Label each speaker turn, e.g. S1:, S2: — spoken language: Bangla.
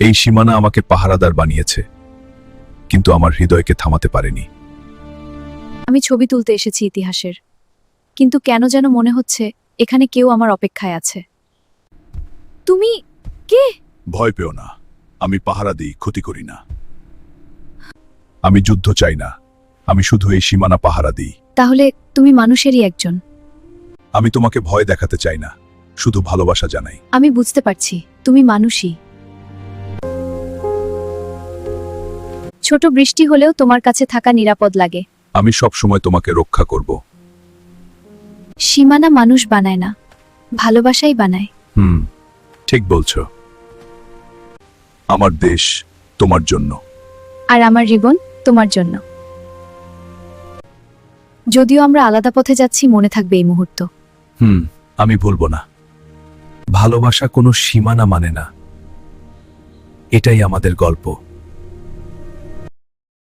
S1: এই সীমানা আমাকে পাহারাদার বানিয়েছে, কিন্তু আমার হৃদয়কে থামাতে পারেনি।
S2: আমি ছবি তুলতে এসেছি ইতিহাসের, কিন্তু কেন যেন মনে হচ্ছে এখানে কেউ আমার অপেক্ষায় আছে। তুমি কে?
S1: ভয় পেও না, আমি পাহারা দিই, ক্ষতি করি না। আমি যুদ্ধ চাই না, আমি শুধু এই সীমানা পাহারা দিই।
S2: তাহলে তুমি মানুষেরই একজন।
S1: আমি তোমাকে ভয় দেখাতে চাই না, শুধু ভালোবাসা জানাই।
S2: আমি বুঝতে পারছি তুমি মানুষই। ছোট বৃষ্টি হলেও তোমার কাছে থাকা নিরাপদ লাগে।
S1: আমি সব সময় তোমাকে রক্ষা করব।
S2: সীমানা মানুষ বানায় না, ভালোবাসাই বানায়।
S1: ঠিক বলছো। আমার দেশ তোমার জন্য।
S2: আর আমার জীবন তোমার জন্য। যদিও আমরা আলাদা পথে যাচ্ছি, মনে থাকবে এই মুহূর্ত।
S1: আমি বলবো না। ভালোবাসা কোনো সীমানা মানে না, এটাই আমাদের গল্প।